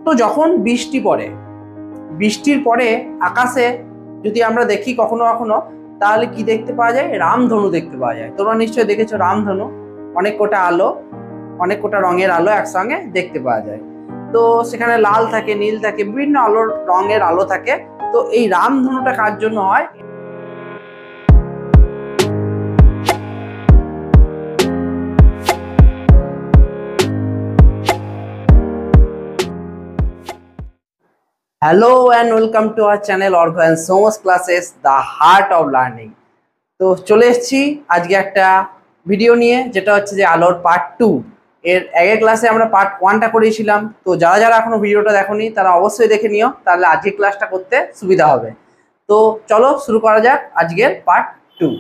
তো যখন বৃষ্টি পড়ে, বৃষ্টির পরে আকাশে যদি আমরা দেখি কখনো কখনো, তাহলে কি দেখতে পাওয়া যায়? রামধনু দেখতে পাওয়া যায়। তোমরা নিশ্চয়ই দেখেছো রামধনু, অনেক কটা আলো, অনেক কটা রঙের আলো একসঙ্গে দেখতে পাওয়া যায়। তো সেখানে লাল থাকে, নীল থাকে, বিভিন্ন আলোর রঙের আলো থাকে। তো এই রামধনুটা কার জন্য হয়? Hello and welcome to our channel Argha and সোমস classes, the heart of learning. তো চলে এসেছি আজকে একটা ভিডিও নিয়ে, যেটা হচ্ছে যে আলোর পার্ট 2। এর আগের ক্লাসে আমরা পার্ট 1টা করেছিলাম। তো যারা যারা এখনো ভিডিওটা দেখোনি তারা অবশ্যই দেখে নিও, তাহলে আজকের ক্লাসটা করতে সুবিধা হবে। তো চলো শুরু করা যাক আজকের পার্ট 2।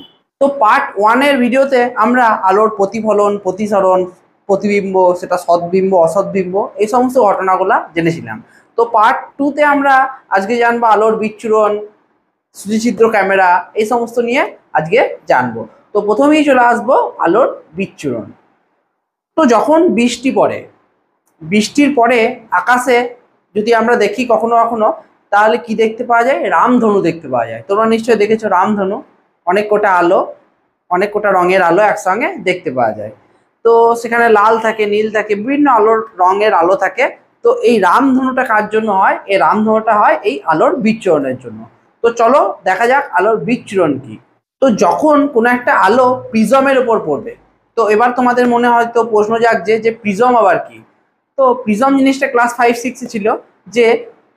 তো পার্ট 1-এর ভিডিওতে আমরা আলোর প্রতিফলন, প্রতিসরণ, প্রতিবিম্ব, সেটা সদ্বিম্ব অসদ্বিম্ব, এই সমস্ত ঘটনাগুলো জেনেছিলাম। তো পার্ট 2-তে আমরা আজকে জানবো আলোর বিচ্ছুরণ, সূচিছিদ্র ক্যামেরা, এই সমস্ত নিয়ে আজকে জানবো। তো প্রথমেই চলে আসবো আলোর বিচ্ছুরণ। তো যখন বৃষ্টি পড়ে, বৃষ্টির পরে আকাশে যদি আমরা দেখি কখনো কখনো, তাহলে কি দেখতে পাওয়া যায়? রামধনু দেখতে পাওয়া যায়। তোমরা নিশ্চয়ই দেখেছো রামধনু, অনেক কটা আলো, অনেক কটা রঙের আলো একসঙ্গে দেখতে পাওয়া যায়। তো সেখানে লাল থাকে, নীল থাকে, বিভিন্ন আলোর রঙের আলো থাকে। তো এই রামধনুটা কার জন্য হয়? এই রামধনুটা হয় এই আলোর বিচ্ছুরণের জন্য। তো চলো দেখা যাক আলোর বিচ্ছুরণ কি। তো যখন কোনো একটা আলো প্রিজমের উপর পড়বে, তো এবার তোমাদের মনে হয়তো প্রশ্ন জাগছে যে প্রিজম আবার কি। তো প্রিজম জিনিসটা ক্লাস 5-6-এ ছিল, যে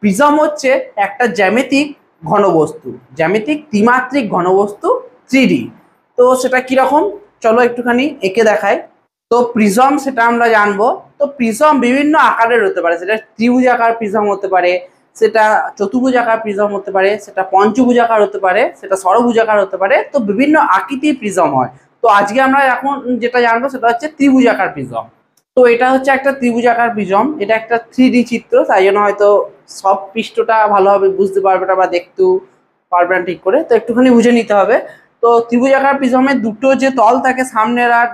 প্রিজম হচ্ছে একটা জ্যামিতিক ঘনবস্তু, জ্যামিতিক ত্রিমাত্রিক ঘনবস্তু 3D। তো সেটা কিরকম, চলো একটুখানি এঁকে দেখাই। তো প্রিজম সেটা আমরা জানবো। তো প্রিজম বিভিন্ন আকারের হতে পারে, সেটা ত্রিভুজাকার প্রিজম হতে পারে, সেটা চতুর্ভুজাকার প্রিজম হতে পারে, সেটা পঞ্চভুজাকার হতে পারে, সেটা ষড়ভুজাকার হতে পারে। তো বিভিন্ন আকৃতির প্রিজম হয়। তো আজকে আমরা এখন যেটা জানবো সেটা হচ্ছে ত্রিভুজাকার প্রিজম। তো এটা হচ্ছে একটা ত্রিভুজাকার প্রিজম, এটা একটা 3D চিত্র, তাই জন্য হয়তো সব পৃষ্ঠটা ভালোভাবে বুঝতে পারবে না বা দেখতেও পারবে না ঠিক করে, তো একটুখানি বুঝে নিতে হবে। তো ত্রিভুজাকার প্রিজমের দুটো যে তল থাকে, সামনের আর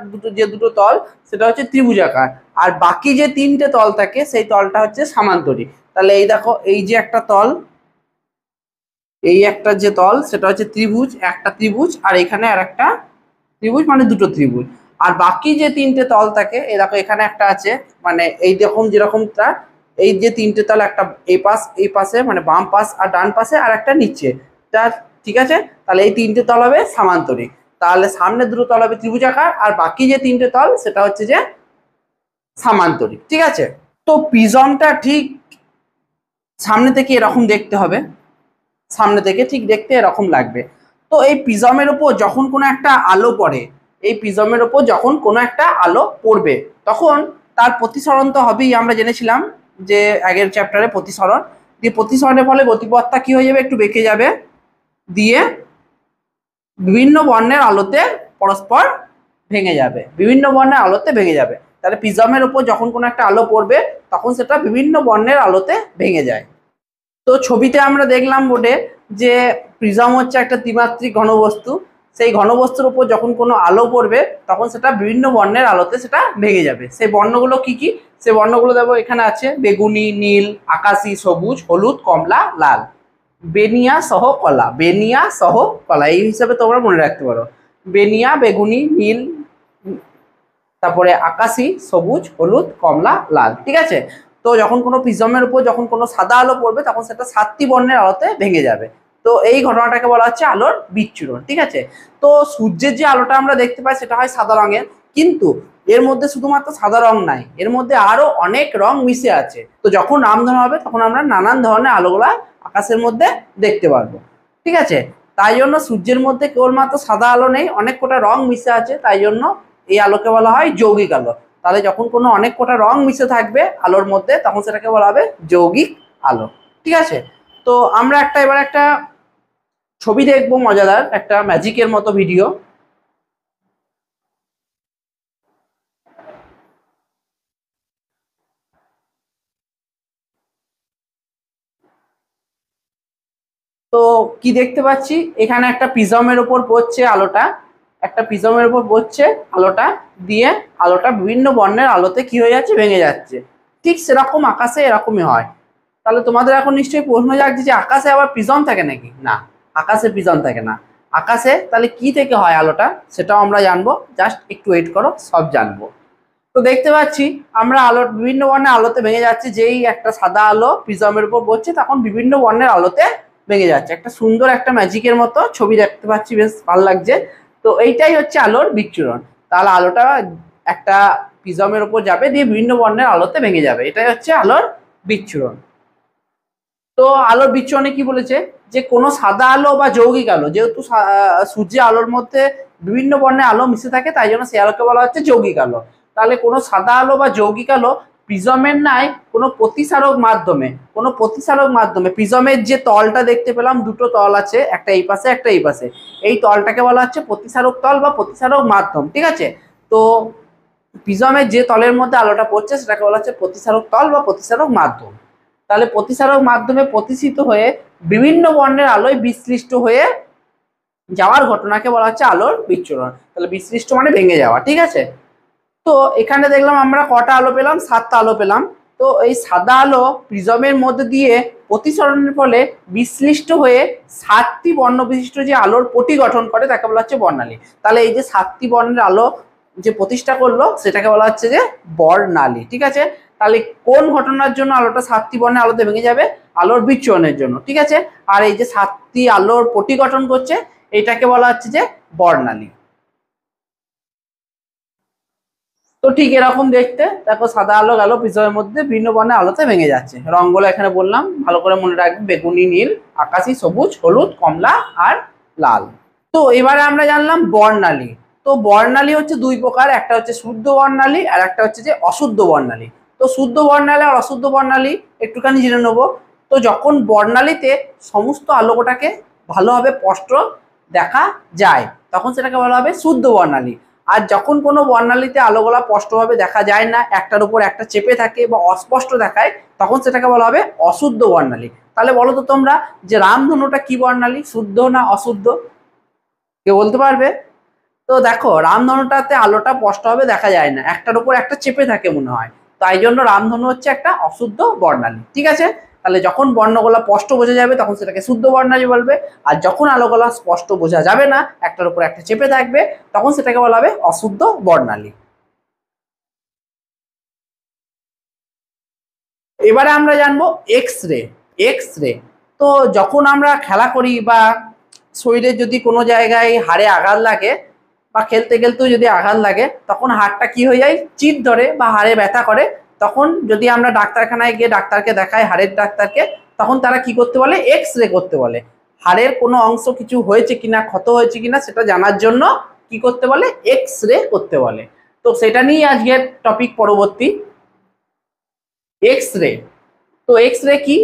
দুটো তল, সেটা হচ্ছে ত্রিভুজাকার। আর বাকি যে 3টে তল থাকে সেই তলটা হচ্ছে সামান্তরিক। তাহলে এই দেখো, এই যে একটা তল, এই একটা যে তল সেটা হচ্ছে ত্রিভুজ, একটা ত্রিভুজ, আর এখানে আর একটা ত্রিভুজ, মানে দুটো ত্রিভুজ। আর বাকি যে 3টে তল থাকে, এই দেখো এখানে একটা আছে, মানে এই দেখুন যেরকমটা, এই যে 3টে তল, একটা এই পাশে মানে বাম পাশ আর ডান পাশে, আর একটা নিচে, তা ঠিক আছে। তাহলে এই 3টে তল হবে সামান্তরিক। তাহলে সামনে দুটো তল হবে ত্রিভুজাকার, আর বাকি যে 3টে তল সেটা হচ্ছে যে সামান্তরিক, ঠিক আছে। তো প্রিজমটা ঠিক সামনে থেকে এরকম দেখতে হবে, সামনে থেকে ঠিক দেখতে এরকম লাগবে। তো এই প্রিজমের ওপর যখন কোনো একটা আলো পড়ে, এই প্রিজমের ওপর যখন কোনো একটা আলো পড়বে, তখন তার প্রতিসরণ তো হবেই। আমরা জেনেছিলাম যে আগের চ্যাপ্টারে প্রতিসরণ দিয়ে, প্রতিসরণের ফলে গতিপথটা কি হয়ে যাবে? একটু বেঁকে যাবে, দিয়ে বিভিন্ন বর্ণের আলোতে পরস্পর ভেঙে যাবে, বিভিন্ন বর্ণের আলোতে ভেঙে যাবে। তাহলে প্রিজমের ওপর যখন কোনো একটা আলো পড়বে, তখন সেটা বিভিন্ন বর্ণের আলোতে ভেঙে যায়। তো ছবিতে আমরা দেখলাম বোর্ডে যে প্রিজম হচ্ছে একটা ত্রিমাত্রিক ঘনবস্তু, সেই ঘনবস্তুর উপর যখন কোনো আলো পড়বে, তখন সেটা বিভিন্ন বর্ণের আলোতে সেটা ভেঙে যাবে। সেই বর্ণগুলো কি কি? সেই বর্ণগুলো দেখো এখানে আছে: বেগুনি, নীল, আকাশি, সবুজ, হলুদ, কমলা, লাল, বেনিয়া সহ কলা, বেনিয়া সহ কলা, এই হিসাবে তোমরা মনে রাখতে পারো। বেনিয়া, বেগুনি, নীল, তারপরে আকাশি, সবুজ, হলুদ, কমলা, লাল, ঠিক আছে। তো যখন কোনো প্রিজমের উপর যখন কোনো সাদা আলো পড়বে, তখন সেটা 7টি বর্ণের আলোতে ভেঙে যাবে। তো এই ঘটনাটাকে বলা হচ্ছে আলোর বিচ্ছুরণ, ঠিক আছে। তো সূর্যের যে আলোটা আমরা দেখতে পাই সেটা হয় সাদা রঙের, কিন্তু এর মধ্যে শুধুমাত্র সাদা রং নাই, এর মধ্যে আরো অনেক রং মিশে আছে। তো যখন রামধনু হবে, তখন আমরা নানান ধরনের আলোগুলা আকাশের মধ্যে দেখতে পারবো, ঠিক আছে। তাই জন্য সূর্যের মধ্যে কেবলমাত্র সাদা আলো নেই, অনেক কটা রং মিশে আছে, তাই জন্য এই আলোকে বলা হয় যৌগিক আলো। তাহলে যখন কোনো অনেক কটা রং মিশে থাকবে আলোর মধ্যে, তখন সেটাকে বলা হবে যৌগিক আলো, ঠিক আছে। তো আমরা এবার একটা ছবি দেখবো, মজাদার একটা ম্যাজিকের মতো ভিডিও। তো কি দেখতে পাচ্ছি, এখানে একটা প্রিজমের উপর পড়ছে আলোটা, একটা প্রিজমের উপর পড়ছে আলোটা, দিয়ে আলোটা বিভিন্ন বর্ণের আলোতে কি হয়ে যাচ্ছে? ভেঙে যাচ্ছে। ঠিক সেরকম আকাশে এরকমই হয়। তাহলে তোমাদের এখন নিশ্চয়ই প্রশ্ন জাগছে যে আকাশে আবার প্রিজম থাকে নাকি? না, আকাশে প্রিজম থাকে না। আকাশে তাহলে কি থেকে হয় আলোটা, সেটাও আমরা জানবো, জাস্ট একটু ওয়েট করো, সব জানবো। তো দেখতে পাচ্ছি আমরা আলো বিভিন্ন বর্ণের আলোতে ভেঙে যাচ্ছে। যেই একটা সাদা আলো প্রিজমের উপর পড়ছে তখন বিভিন্ন বর্ণের আলোতে ভেঙে যাচ্ছে। একটা সুন্দর একটা ম্যাজিকের মতো ছবি দেখতে পাচ্ছি, বেশ ভালো লাগছে। তো এইটাই হচ্ছে আলোর বিচ্ছুরণ। তাহলে আলোটা একটা প্রিজমের উপর যাবে, দিয়ে বিভিন্ন বর্ণের আলোতে ভেঙে যাবে, এটাই হচ্ছে আলোর বিচ্ছুরণ। তো আলোর বিচ্ছুরণে কি বলেছে, যে কোনো সাদা আলো বা যৌগিক আলো, যেহেতু সূর্যের আলোর মধ্যে বিভিন্ন বর্ণের আলো মিশে থাকে তাই জন্য সেই আলোকে বলা হচ্ছে যৌগিক আলো। তাহলে কোনো সাদা আলো বা যৌগিক আলো প্রিজমের ন্যায় কোনো প্রতিসারক মাধ্যমে প্রিজমের যে তলটা দেখতে পেলাম, দুটো তল আছে, একটা এই পাশে একটা এই পাশে, এই তলটাকে বলা হচ্ছে প্রতিসারক তল বা প্রতিসারক মাধ্যম। ঠিক আছে, তো প্রিজমের যে তলের মধ্যে আলোটা পড়ছে সেটাকে বলা হচ্ছে প্রতিসারক তল বা প্রতিসারক মাধ্যম। তাহলে প্রতিসারক মাধ্যমে প্রতিসিত হয়ে বিভিন্ন বর্ণের আলোয় বিশ্লিষ্ট হয়ে যাওয়ার ঘটনাকে বলা হচ্ছে আলোর বিচ্ছুরণ। তাহলে বিশ্লিষ্ট মানে ভেঙে যাওয়া। ঠিক আছে, তো এখানে দেখলাম আমরা কটা আলো পেলাম, 7টা আলো পেলাম। তো এই সাদা আলো প্রিজমের মধ্যে দিয়ে প্রতিসরণের ফলে বিশ্লিষ্ট হয়ে 7টি বর্ণ বিশিষ্ট যে আলোর পটি গঠন করে তাকে বলা হচ্ছে বর্ণালী। তাহলে এই যে 7টি বর্ণের আলো যে প্রতিষ্ঠা করলো সেটাকে বলা হচ্ছে যে বর্ণালী। ঠিক আছে, তাহলে কোন ঘটনার জন্য আলোটা 7টি বর্ণের আলোতে ভেঙে যাবে? আলোর বিচ্ছুরণের জন্য। ঠিক আছে, আর এই যে 7টি আলোর পটি গঠন করছে এটাকে বলা হচ্ছে যে বর্ণালী। তো ঠিক এরকম দেখতে দেখো, সাদা আলো গেল প্রিজমের মধ্যে ভিন্ন বর্ণের আলোতে ভেঙে যাচ্ছে। রঙগুলো এখানে বললাম, ভালো করে মনে রাখবে, বেগুনি, নীল, আকাশি, সবুজ, হলুদ, কমলা আর লাল। তো এবারে আমরা জানলাম বর্ণালী। তো বর্ণালী হচ্ছে দুই প্রকার, একটা হচ্ছে শুদ্ধ বর্ণালী আর একটা হচ্ছে যে অশুদ্ধ বর্ণালী। তো শুদ্ধ বর্ণালী আর অশুদ্ধ বর্ণালী একটুখানি জেনে নেবো। তো যখন বর্ণালীতে সমস্ত আলোকটাকে ভালোভাবে স্পষ্ট দেখা যায় তখন সেটাকে বলা হবে শুদ্ধ বর্ণালী। আর যখন কোনো বর্ণালীতে আলোগুলা স্পষ্টভাবে দেখা যায় না, একটার উপর একটা চেপে থাকে বা অস্পষ্ট দেখায়, তখন সেটাকে বলা হবে অশুদ্ধ বর্ণালী। তাহলে বলো তো তোমরা, যে রামধনুটা কি বর্ণালী, শুদ্ধ না অশুদ্ধ? কেউ বলতে পারবে? তো দেখো, রামধনুটাতে আলোটা স্পষ্টভাবে দেখা যায় না, একটার উপর একটা চেপে থাকে মনে হয়, তাই জন্য রামধনু হচ্ছে একটা অশুদ্ধ বর্ণালী। ঠিক আছে, তাহলে যখন বর্ণগুলা স্পষ্ট বোঝা যাবে তখন সেটাকে শুদ্ধ বর্ণালী বলবে, আর যখন আলোগুলা স্পষ্ট বোঝা যাবে না, একটার উপর একটা চেপে থাকবে, তখন সেটাকে বলা হবে অশুদ্ধ বর্ণালী। এবারে আমরা জানবো এক্স রে। এক্স রে, তো যখন আমরা খেলা করি বা শরীরে যদি কোনো জায়গায় হাড়ে আঘাত লাগে বা খেলতে খেলতেও যদি আঘাত লাগে, তখন হাড়টা কি হয়ে যায়, চিট ধরে বা হাড়ে ব্যথা করে। তখন যদি আমরা ডাক্তারখানায় গিয়ে ডাক্তারকে দেখাই, হাড়ের ডাক্তারকে, তখন তারা কি করতে বলে, এক্স রে করতে বলে। হাড়ের কোনো অংশ কিছু হয়েছে কিনা, ক্ষত হয়েছে কিনা সেটা জানার জন্য কি করতে বলে, এক্স রে করতে বলে। তো সেটা নিয়ে আজকের টপিক পরবর্তী, এক্স রে। তো এক্স রে কি,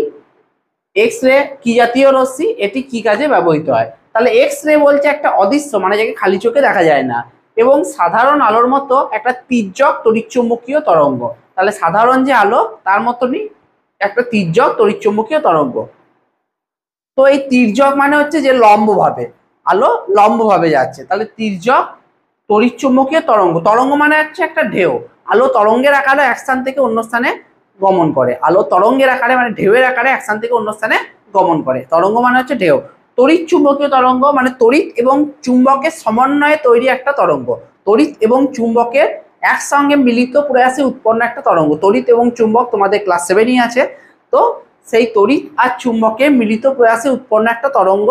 এক্স রে কি জাতীয় রশ্মি, এটি কি কাজে ব্যবহৃত হয়? তাহলে এক্স রে বলছে একটা অদৃশ্য, মানে যাকে খালি চোখে দেখা যায় না, এবং সাধারণ আলোর মতো একটা তির্যক তড়িৎচুম্বকীয় তরঙ্গ। তাহলে সাধারণ যে আলো তার মতনই একটা তির্যক তড়িৎচুম্বকীয় তরঙ্গ। তো এই তির্যক মানে হচ্ছে যে লম্বভাবে, আলো লম্বভাবে যাচ্ছে, তাহলে তির্যক তড়িৎচুম্বকীয় তরঙ্গ। তরঙ্গ মানে হচ্ছে একটা ঢেউ, আলো তরঙ্গের আকারে এক স্থান থেকে অন্য স্থানে গমন করে। আলো তরঙ্গের আকারে মানে ঢেউয়ের আকারে এক স্থান থেকে অন্য স্থানে গমন করে। তরঙ্গ মানে হচ্ছে ঢেউ। তড়িৎ চুম্বকীয় তরঙ্গ মানে তড়িৎ এবং চুম্বকের সমন্বয়ে তৈরি একটা তরঙ্গ। তড়িৎ এবং চুম্বকের একসঙ্গে মিলিত প্রয়াসে উৎপন্ন একটা তরঙ্গ। তড়িৎ এবং চুম্বক তোমাদের ক্লাস 7-ই আছে। তো সেই তড়িৎ আর চুম্বকের মিলিত প্রয়াসে উৎপন্ন একটা তরঙ্গ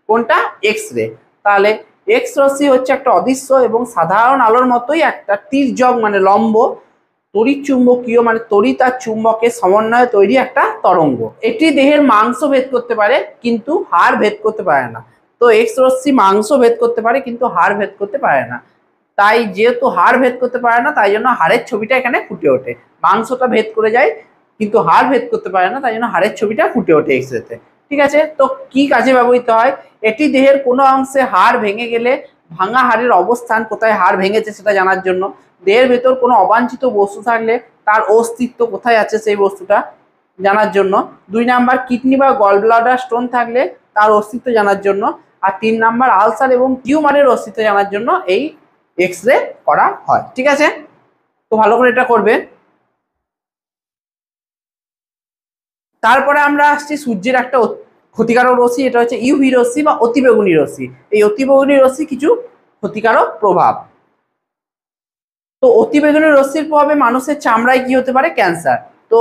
কোনটা, এক্স রে। তাহলে এক্স রশ্মি হচ্ছে একটা অদৃশ্য এবং সাধারণ আলোর মতোই একটা তির্যক মানে লম্ব তড়িৎ চুম্বকীয় মানে তড়িৎ আর চুম্বকের সমন্বয়ে তৈরি একটা তরঙ্গ। এটি দেহের মাংস ভেদ করতে পারে কিন্তু হাড় ভেদ করতে পারে না। তো এক্স রশ্মি মাংস ভেদ করতে পারে কিন্তু হাড় ভেদ করতে পারে না। তাই যেহেতু হাড় ভেদ করতে পারে না তাই জন্য হাড়ের ছবিটা এখানে ফুটে ওঠে। মাংসটা ভেদ করে যায় কিন্তু হাড় ভেদ করতে পারে না, তাই জন্য হাড়ের ছবিটা ফুটে ওঠে এক্স রেতে। ঠিক আছে, তো কি কাজে ব্যবহৃত হয়? এটি দেহের কোনো অংশে হাড় ভেঙে গেলে ভাঙা হাড়ের অবস্থান কোথায় হাড় ভেঙেছে সেটা জানার জন্য, দেহের ভেতর কোনো অবাঞ্ছিত বস্তু থাকলে তার অস্তিত্ব কোথায় আছে সেই বস্তুটা জানার জন্য, 2 নাম্বার কিডনি বা গল ব্লাডার স্টোন থাকলে তার অস্তিত্ব জানার জন্য, আর 3 নাম্বার আলসার এবং টিউমারের অস্তিত্ব জানার জন্য এই এক্স রে করা হয়। ঠিক আছে, তো ভালো করে এটা করবে। তারপরে আমরা আসছি সূর্যের একটা ক্ষতিকারক রশ্মি, এটা হচ্ছে ইউভি রশ্মি বা অতিবেগুনি রশ্মি। এই অতিবেগুনি রশ্মি কিছু ক্ষতিকারক প্রভাব। তো অতিবেগুনি রশ্মির প্রভাবে মানুষের চামড়ায় কি হতে পারে? ক্যান্সার। তো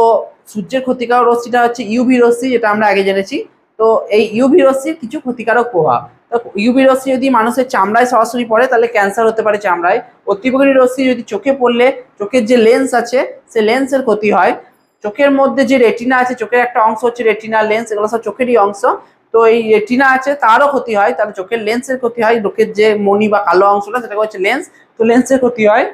সূর্যের ক্ষতিকারক রশ্মিটা হচ্ছে ইউভি রশ্মি, যেটা আমরা আগে জেনেছি। তো এই ইউভি রশ্মির কিছু ক্ষতিকারক প্রভাব। তো ইউভি রশ্মি যদি মানুষের চামড়ায় সরাসরি পড়ে তাহলে ক্যান্সার হতে পারে চামড়ায়। অতিবেগুনি রশ্মি যদি চোখে পড়লে চোখের যে লেন্স আছে সে লেন্সের ক্ষতি হয়। চোখের মধ্যে যে রেটিনা আছে, চোখের একটা অংশ হচ্ছে রেটিনা, লেন্স, এগুলো সব চোখেরই অংশ। তো এই রেটিনা আছে তারও ক্ষতি হয়, তার চোখের লেন্সের ক্ষতি হয়। চোখের যে মণি বা কালো অংশটা সেটাকে হচ্ছে লেন্স, তো লেন্সের ক্ষতি হয়।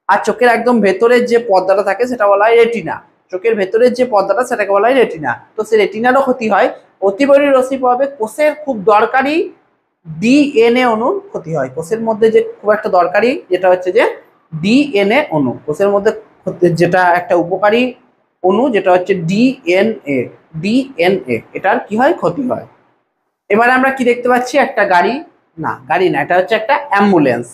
আর চোখের একদম ভেতরের যে পর্দাটা থাকে সেটা বলা হয় রেটিনা। চোখের ভেতরের যে পর্দাটা সেটাকে বলা হয় রেটিনা, তো সে রেটিনারও ক্ষতি হয়। অতিবেগুনি রশ্মি প্রভাবে কোষের খুব দরকারি ডিএনএ অণুর ক্ষতি হয়। কোষের মধ্যে যে খুব একটা দরকারি যেটা হচ্ছে যে ডিএনএ অণু, কোষের মধ্যে যেটা একটা উপকারী অণু যেটা হচ্ছে ডিএনএ, ডিএনএ এটার কি হয়? ক্ষতি হয়। এবারে আমরা কি দেখতে পাচ্ছি? একটা গাড়ি, না গাড়ি না, এটা হচ্ছে একটা অ্যাম্বুলেন্স।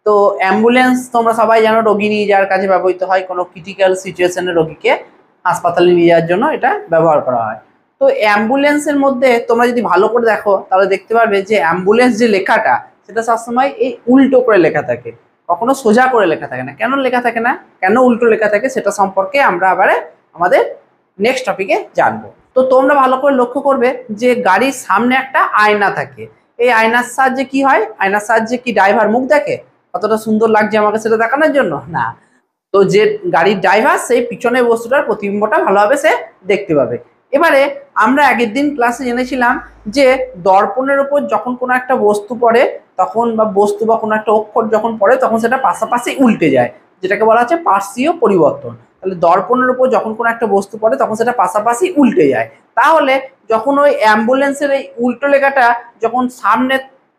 তো অ্যাম্বুলেন্স তোমরা সবাই জানো রোগী নিয়ে যাওয়ার কাজে ব্যবহৃত হয়। কোনো ক্রিটিক্যাল সিচুয়েশনে রোগীকে হাসপাতালে নিয়ে যাওয়ার জন্য এটা ব্যবহার করা হয়। তো অ্যাম্বুলেন্সের মধ্যে তোমরা যদি ভালো করে দেখো তাহলে দেখতে পারবে যে অ্যাম্বুলেন্স যে লেখাটা সেটা সবসময় এই উল্টো করে লেখা থাকে, কখনো সোজা করে লেখা থাকে না। কেন লেখা থাকে না, কেন উল্টো লেখা থাকে, সেটা সম্পর্কে আমরা আবার আমাদের নেক্সট টপিকে জানবো। তো তোমরা ভালো করে লক্ষ্য করবে যে গাড়ির সামনে একটা আয়না থাকে। এই আয়নার সাহায্যে কি হয়? আয়নার সাহায্যে কি ড্রাইভার মুখ দেখে কতটা সুন্দর লাগছে আমাকে সেটা দেখানোর জন্য? না। তো যে গাড়ির ড্রাইভার সেই পিছনের বস্তুটার প্রতিবিম্বটা ভালোভাবে সে দেখতে পাবে। এবারে আমরা আগের দিন ক্লাসে জেনেছিলাম যে দর্পণের উপর যখন কোনো একটা বস্তু পড়ে তখন, বা বস্তু বা কোনো একটা অক্ষর যখন পড়ে তখন সেটা পাশাপাশি উল্টে যায়, যেটাকে বলা হচ্ছে পার্শ্বীয় পরিবর্তন। তাহলে দর্পণের উপর যখন কোনো একটা বস্তু পড়ে তখন সেটা পাশাপাশি উল্টে যায়। তাহলে যখন ওই অ্যাম্বুলেন্সের এই উল্টো লেখাটা যখন সামনে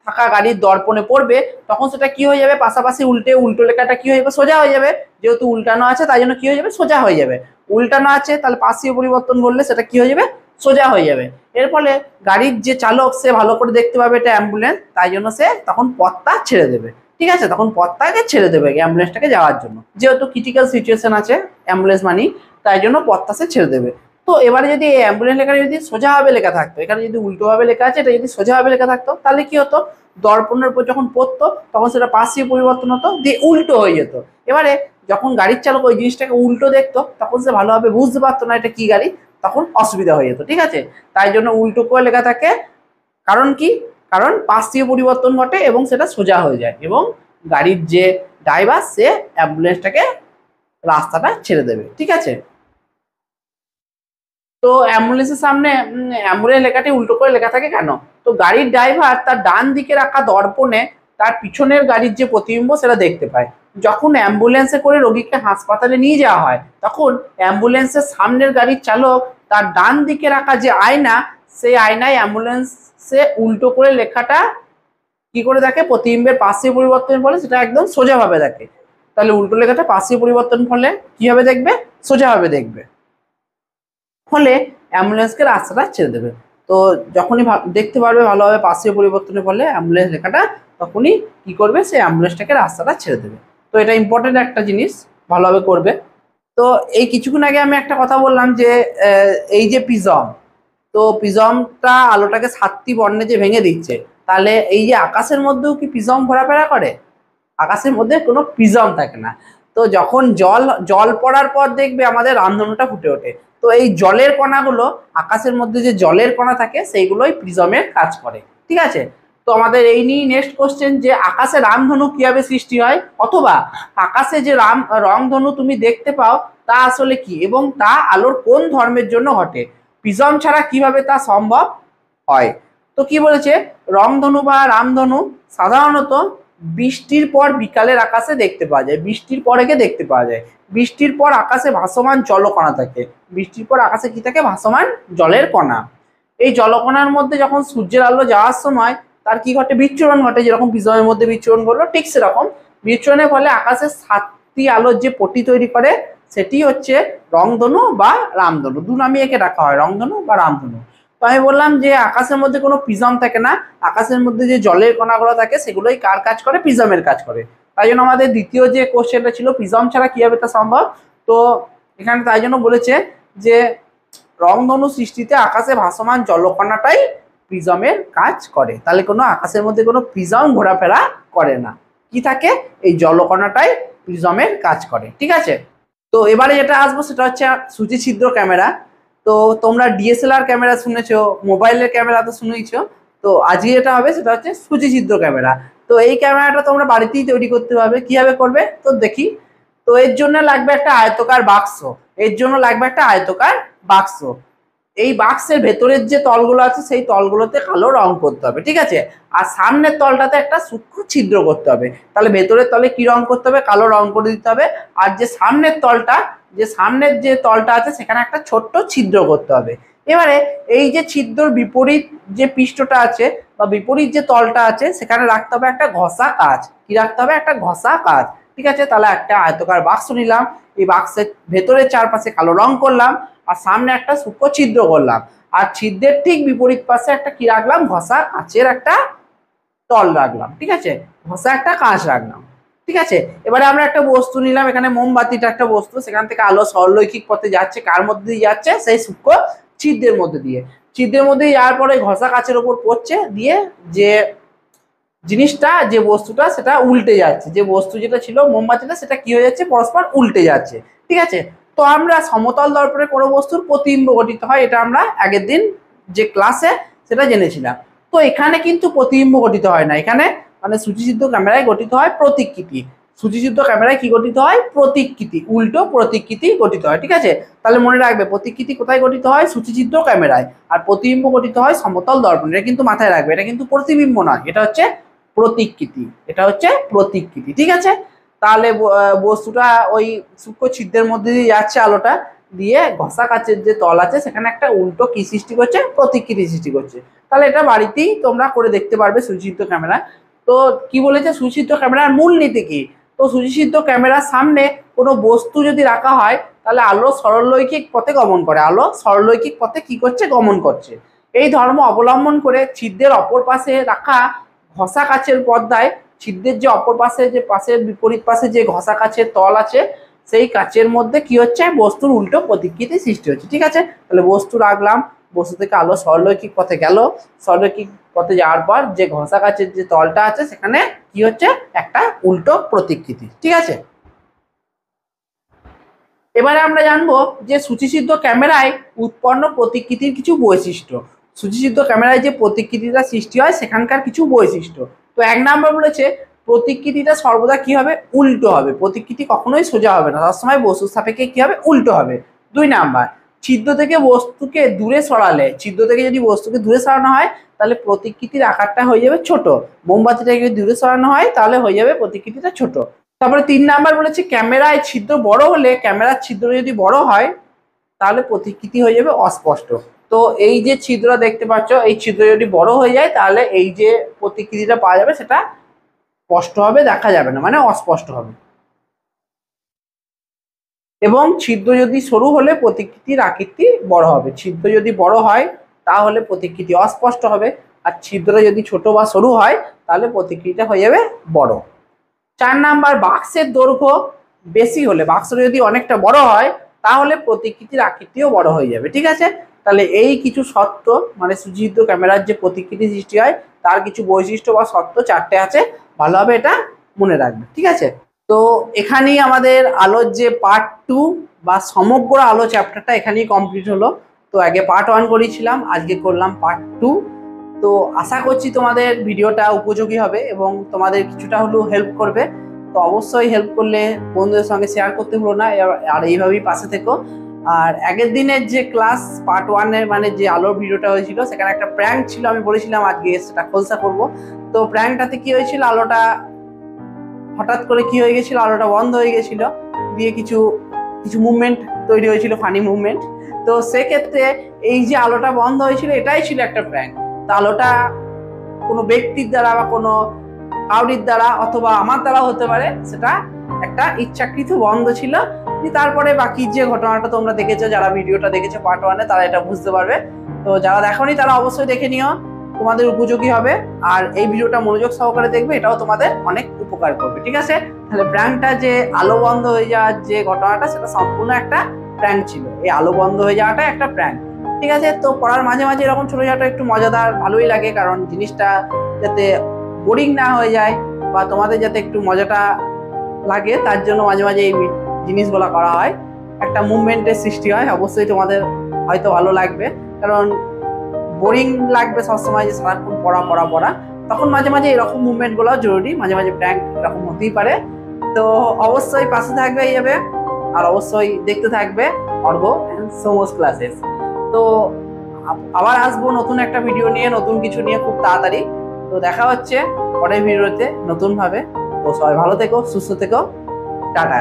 থাকা গাড়ির দর্পণে পড়বে তখন সেটা কি হয়ে যাবে? পাশাপাশি উল্টে উল্টো লেখাটা কি হয়ে যাবে? সোজা হয়ে যাবে। যেহেতু উল্টানো আছে তাই জন্য কি হয়ে যাবে? সোজা হয়ে যাবে। উল্টানো আছে তাহলে পার্শ্বীয় পরিবর্তন করলে সেটা কি হয়ে যাবে? সোজা হয়ে যাবে। এর ফলে গাড়ির যে চালক সে ভালো করে দেখতে পাবে এটা অ্যাম্বুলেন্স, তাই জন্য সে তখন পথটা ছেড়ে দেবে। ঠিক আছে, তখন পথটাকে ছেড়ে দেবে অ্যাম্বুলেন্সটাকে যাওয়ার জন্য, যেহেতু ক্রিটিক্যাল সিচুয়েশন আছে অ্যাম্বুলেন্স মানি, তাই জন্য পথটা সে ছেড়ে দেবে। তো এবারে যদি এই অ্যাম্বুলেন্স লেখাটা যদি সোজাভাবে লেখা থাকতো, এখানে যদি উল্টোভাবে লেখা আছে, এটা যদি সোজাভাবে লেখা থাকতো তাহলে কি হতো? দর্পণের উপর যখন পড়তো তখন সেটা পার্শ্বীয় পরিবর্তন হতো, দিয়ে উল্টো হয়ে যেত। এবারে যখন গাড়ির চালক ওই জিনিসটাকে উল্টো দেখতো তখন সে ভালোভাবে বুঝতে পারতো না এটা কি গাড়ি, তখন অসুবিধা হয়ে যেত। ঠিক আছে, তাই জন্য উল্টো করে লেখা থাকে। কারণ কি? কারণ পার্শ্বীয় পরিবর্তন ঘটে এবং সেটা সোজা হয়ে যায় এবং গাড়ির যে ড্রাইভার সে অ্যাম্বুলেন্সটাকে রাস্তাটা ছেড়ে দেবে। ঠিক আছে, তো অ্যাম্বুলেন্সের সামনে অ্যাম্বুলেন্স লেখাটি উল্টো করে লেখা থাকে কেন? তো গাড়ির ড্রাইভার তার ডান দিকে রাখা দর্পণে তার পিছনের গাড়ির যে প্রতিবিম্ব সেটা দেখতে পায়। যখন অ্যাম্বুলেন্সে করে রোগীকে হাসপাতালে নিয়ে যাওয়া হয় তখন অ্যাম্বুলেন্সের সামনের গাড়ির চালক তার ডান দিকে রাখা যে আয়না, সেই আয়নায় অ্যাম্বুলেন্সে উল্টো করে লেখাটা কি করে দেখে? প্রতিবিম্বের পার্শ্বীয় পরিবর্তনের ফলে সেটা একদম সোজাভাবে দেখে। তাহলে উল্টো লেখাটা পার্শ্বীয় পরিবর্তন ফলে কিভাবে দেখবে? সোজাভাবে দেখবে। ফলে অ্যাম্বুলেন্সকে রাস্তাটা ছেড়ে দেবে। তো যখনই দেখতে পারবে ভালোভাবে পার্শ্বীয় পরিবর্তনের ফলে অ্যাম্বুলেন্স লেখাটা, তখনই কি করবে? সে অ্যাম্বুলেন্সটাকে রাস্তাটা ছেড়ে দেবে। তো এটা ইম্পর্টেন্ট একটা জিনিস, ভালোভাবে করবে। তো এই কিছুক্ষণ আগে আমি একটা কথা বললাম যে এই যে প্রিজম, তো প্রিজমটা আলোটাকে 7টি বর্ণে যে ভেঙে দিচ্ছে, তাহলে এই যে আকাশের মধ্যেও কি প্রিজম ঘোরাফেরা করে? আকাশের মধ্যে কোনো প্রিজম থাকে না। তো যখন জল জল পড়ার পর দেখবে আমাদের রামধনুটা ফুটে ওঠে। তো এই জলের কণাগুলো, আকাশের মধ্যে যে জলের কণা থাকে সেইগুলোই প্রিজমের কাজ করে। ঠিক আছে, তো আমাদের এই নিয়ে নেক্সট কোশ্চেন যে আকাশে রামধনু কিভাবে সৃষ্টি হয়, অথবা আকাশে যে রংধনু তুমি দেখতে পাও তা আসলে কি এবং তা আলোর কোন ধর্মের জন্য ঘটে? প্রিজম ছাড়া কিভাবে তা সম্ভব হয়? তো কি বলেছে? রংধনু বা রামধনু সাধারণত বৃষ্টির পর বিকালের আকাশে দেখতে পাওয়া যায়, বৃষ্টির পরে দেখতে পাওয়া যায়। বৃষ্টির পর আকাশে ভাসমান জলকণা থাকে। বৃষ্টির পর আকাশে কি থাকে? ভাসমান জলের কণা। এই জলকণার মধ্যে যখন সূর্যের আলো যাওয়ার সময় তার কি ঘটে? বিচ্ছুরণ ঘটে। যেরকম প্রিজমের মধ্যে বিচ্ছুরণ ঘটলো ঠিক সেরকম বিচ্ছুরণের ফলে আকাশে 7টি আলোর যে পটি তৈরি করে সেটি হচ্ছে রংধনু বা রামধনু। দু নামে একে রাখা হয়, রংধনু বা রামধনু। তো আমি বললাম যে আকাশের মধ্যে কোনো প্রিজম থাকে না, আকাশের মধ্যে যে জলের কণাগুলো থাকে সেগুলোই কার কাজ করে? প্রিজমের কাজ করে। তাই জন্য আমাদের দ্বিতীয় যে কোশ্চেনটা ছিল প্রিজম ছাড়া কিভাবে তা সম্ভব, তো এখানে তাই জন্য বলেছে যে রংধনু সৃষ্টিতে আকাশে ভাসমান জলকণাটাই প্রিজমের কাজ করে। তাহলে কোনো আকাশের মধ্যে কোনো প্রিজম ঘোরাফেরা করে না, কি থাকে, এই জলকণাটাই প্রিজমের কাজ করে। ঠিক আছে, তো এবারে যেটা আসবো সেটা হচ্ছে সূচিছিদ্র ক্যামেরা। তো তোমরা ডিএসএলআর ক্যামেরা শুনেছো, মোবাইলের ক্যামেরা তো শুনেইছো, তো আজকে যেটা হবে সেটা হচ্ছে সূচিছিদ্র ক্যামেরা। তো এই ক্যামেরাটা তোমরা বাড়িতেই তৈরি করতে পারবে। কিভাবে করবে তো দেখি। তো এর জন্য লাগবে একটা আয়তকার বাক্স, এই বাক্সের ভেতরের যে তলগুলো আছে সেই তলগুলোতে কালো রং করতে হবে। ঠিক আছে, আর সামনের তলটাতে একটা সূক্ষ্ম ছিদ্র করতে হবে। তাহলে ভেতরের তলে কি রং করতে হবে, কালো রং করে দিতে হবে। আর যে সামনের তলটা আছে সেখানে একটা ছোট্ট ছিদ্র করতে হবে। এবারে এই যে ছিদ্রর বিপরীত যে পৃষ্ঠটা আছে বা বিপরীত যে তলটা আছে সেখানে রাখতে হবে একটা ঘষা কাঁচ। কি রাখতে হবে, একটা ঘষা কাঁচ। ঠিক আছে, তাহলে একটা আয়তকার বাক্স নিলাম, এই বাক্সের ভেতরের চারপাশে কালো রং করলাম, আর সামনে একটা সূক্ষ্ম ছিদ্র করলাম, আর ছিদ্রের ঠিক বিপরীত পাশে একটা কি রাখলাম, ঘষা কাঁচের একটা তল রাখলাম। ঠিক আছে, ঘষা একটা কাঁচ রাখলাম। ঠিক আছে, এবারে আমরা একটা বস্তু নিলাম, এখানে মোমবাতিটা একটা বস্তু, সেখান থেকে আলো সরলরৈখিক পথে যাচ্ছে, কার মধ্যে দিয়ে যাচ্ছে, সেই সূক্ষ্ম ছিদ্রের মধ্যে দিয়ে। ছিদ্রের মধ্যে যাওয়ার পরে ঘষা কাঁচের ওপর পড়ছে, দিয়ে যে জিনিসটা, যে বস্তুটা সেটা উল্টে যাচ্ছে, যে বস্তু যেটা ছিল মোমবাতিটা সেটা কি হয়ে যাচ্ছে, পরস্পর উল্টে যাচ্ছে। ঠিক আছে, তো আমরা সমতল দর্পণে কোনো বস্তুর প্রতিবিম্ব গঠিত হয়, এটা আমরা আগের দিন যে ক্লাসে সেটা জেনেছিলাম। তো এখানে কিন্তু প্রতিবিম্ব গঠিত হয় না, এখানে মানে সূচিছিদ্র ক্যামেরায় গঠিত হয় প্রতিকৃতি। সূচিছিদ্র ক্যামেরায় কি গঠিত হয়, প্রতিকৃতি, উল্টো প্রতিকৃতি গঠিত হয়। ঠিক আছে, তাহলে মনে রাখবে প্রতিকৃতি কোথায় গঠিত হয়, সূচিছিদ্র ক্যামেরায়, আর প্রতিবিম্ব গঠিত হয় সমতল দর্পণে। এটা কিন্তু মাথায় রাখবে, এটা কিন্তু প্রতিবিম্ব নয়, এটা হচ্ছে প্রতিকৃতি। ঠিক আছে, তাহলে বস্তুটা ওই সূক্ষ্ম ছিদ্রের মধ্যে দিয়ে যাচ্ছে আলোটা, দিয়ে ঘষা কাচের যে তল আছে সেখানে একটা উল্টো কি সৃষ্টি করছে, প্রতিকৃতি সৃষ্টি করছে। তাহলে এটা বাড়িতেই তোমরা করে দেখতে পারবে সূচিছিদ্র ক্যামেরা। তো কি বলেছে, সূচিছিদ্র ক্যামেরার মূল নীতি কি, তো সূচিছিদ্র ক্যামেরার সামনে কোনো বস্তু যদি রাখা হয় তাহলে আলো সরলরৈখিক পথে গমন করে, গমন করছে। এই ধর্ম অবলম্বন করে ছিদ্রের অপর পাশে রাখা ঘষা কাচের পর্দায়, ছিদ্রের যে অপর পাশে, যে পাশের বিপরীত পাশে যে ঘষা কাচের তল আছে সেই কাচের মধ্যে কি হচ্ছে, বস্তুর উল্টো প্রতিকৃতি সৃষ্টি হচ্ছে। ঠিক আছে, তাহলে বস্তু রাখলাম, বস্তু থেকে আলো সরলরৈখিক পথে গেল, সরলরৈখিক পথে যাওয়ার পর যে ঘষা কাচের যে তলটা আছে সেখানে কি হচ্ছে, একটা উল্টো প্রতিকৃতি। ঠিক আছে, এবারে আমরা জানবো যে সূচিছিদ্র ক্যামেরায় উৎপন্ন প্রতিকৃতির কিছু বৈশিষ্ট্য। সূচিছিদ্র ক্যামেরায় যে প্রতিকৃতিটা সৃষ্টি হয় সেখানকার কিছু বৈশিষ্ট্য। তো এক নাম্বার বলেছে প্রতিকৃতিটা সর্বদা কি হবে, উল্টো হবে। প্রতিকৃতি কখনোই সোজা হবে না, সবসময় বস্তু সাপেক্ষে কি হবে, উল্টো হবে। 2 নাম্বার, ছিদ্র থেকে যদি বস্তুকে দূরে সরানো হয় তাহলে প্রতিকৃতির আকারটা হয়ে যাবে ছোট। মোমবাতিটাকে যদি দূরে সরানো হয় তাহলে হয়ে যাবে প্রতিকৃতিটা ছোট। তারপরে 3 নাম্বার বলেছে ক্যামেরার ছিদ্র যদি বড় হয় তাহলে প্রতিকৃতি হয়ে যাবে অস্পষ্ট। তো এই যে ছিদ্র দেখতে পাচ্ছ, এই ছিদ্র যদি বড় হয়ে যায় তাহলে এই যে প্রতিকৃতিটা পাওয়া যাবে সেটা স্পষ্ট হবে, দেখা যাবে না, মানে অস্পষ্ট হবে। এবং ছিদ্র যদি সরু হলে প্রতিকৃতির আকৃতি বড় হবে। ছিদ্র যদি বড় হয় তাহলে প্রতিকৃতি অস্পষ্ট হবে, আর ছিদ্র যদি ছোট বা সরু হয় তাহলে প্রতিকৃতিটা হয়ে যাবে বড়। 4 নাম্বার, বাক্সের দৈর্ঘ্য বেশি হলে, বাক্সটা যদি অনেকটা বড় হয় তাহলে প্রতিকৃতির আকৃতিও বড় হয়ে যাবে। ঠিক আছে, তাহলে এই কিছু শর্ত, মানে সূচিছিদ্র ক্যামেরার যে প্রতিকৃতি সৃষ্টি হয় তার কিছু বৈশিষ্ট্য বা শর্ত 4টে আছে, ভালোভাবে এটা মনে রাখবে। ঠিক আছে, তো এখানেই আমাদের আলোর যে পার্ট 2 বা সমগ্র আলো চ্যাপ্টারটা এখানেই কমপ্লিট হলো। তো আগে পার্ট 1 করেছিলাম, আজকে করলাম পার্ট 2। তো আশা করছি তোমাদের ভিডিওটা উপযোগী হবে এবং তোমাদের কিছুটা হলেও হেল্প করবে। তো অবশ্যই হেল্প করলে বন্ধুদের সঙ্গে শেয়ার করতে ভুলো না, আর এইভাবেই পাশে থেকো। আর আগের দিনের যে ক্লাস পার্ট 1-এর মানে যে আলোর ভিডিওটা হয়েছিল সেখানে একটা প্র্যাঙ্ক ছিল, আমি বলেছিলাম আজকে সেটা খোলসা করব। তো প্র্যাঙ্কটাতে কি হয়েছিল, আলোটা হঠাৎ করে কি হয়ে গেছিল, আলোটা বন্ধ হয়ে গেছিল, দিয়ে কিছু মুভমেন্ট তৈরি হয়েছিল, ফানি মুভমেন্ট। তো সেক্ষেত্রে এই যে আলোটা বন্ধ হয়েছিল এটাই ছিল একটা প্র্যাঙ্ক। তো আলোটা কোনো ব্যক্তির দ্বারা বা কোনো কাউরির দ্বারা অথবা আমার দ্বারা হতে পারে, সেটা একটা ইচ্ছাকৃত বন্ধ ছিল। তারপরে বাকি যে ঘটনাটা তোমরা দেখেছো, যারা ভিডিওটা দেখেছো পার্ট 1-এ তারা এটা বুঝতে পারবে। তো যারা দেখোনি তারা অবশ্যই দেখে নিও, তোমাদের উপযোগী হবে। আর এই ভিডিওটা মনোযোগ সহকারে দেখবে, এটাও তোমাদের অনেক উপকার করবে। ঠিক আছে, তাহলে প্র্যাঙ্কটা যে আলো বন্ধ হয়ে যাওয়ার যে ঘটনাটা সেটা সম্পূর্ণ একটা প্র্যাঙ্ক ছিল। এই আলো বন্ধ হয়ে যাওয়াটা একটা প্র্যাঙ্ক। ঠিক আছে। তো পড়ার মাঝে মাঝে এরকম ছোটোখাটো একটু মজাদার ভালোই লাগে, কারণ জিনিসটা যাতে বোরিং না হয়ে যায় বা তোমাদের যাতে একটু মজাটা লাগে, তার জন্য মাঝে মাঝে এই জিনিসগুলো করা হয়, একটা মুভমেন্টের সৃষ্টি হয়। অবশ্যই তোমাদের হয়তো ভালো লাগবে, কারণ বোরিং লাগবে সবসময় যে সারাক্ষণ পড়া পড়া পড়া, তখন মাঝে মাঝে এরকম মুভমেন্টগুলো জরুরি, মাঝে মাঝে প্র্যাঙ্ক এরকম হতেই পারে। তো অবশ্যই পাশে থাকবে এইভাবে, আর অবশ্যই দেখতে থাকবে অর্ঘ অ্যান্ড সোমস ক্লাসেস। তো আবার আসবো নতুন একটা ভিডিও নিয়ে, নতুন কিছু নিয়ে খুব তাড়াতাড়ি। তো দেখা হচ্ছে পরের ভিডিওতে নতুন ভাবে। তো সবাই ভালো থেকো, সুস্থ থেকো, টাটা।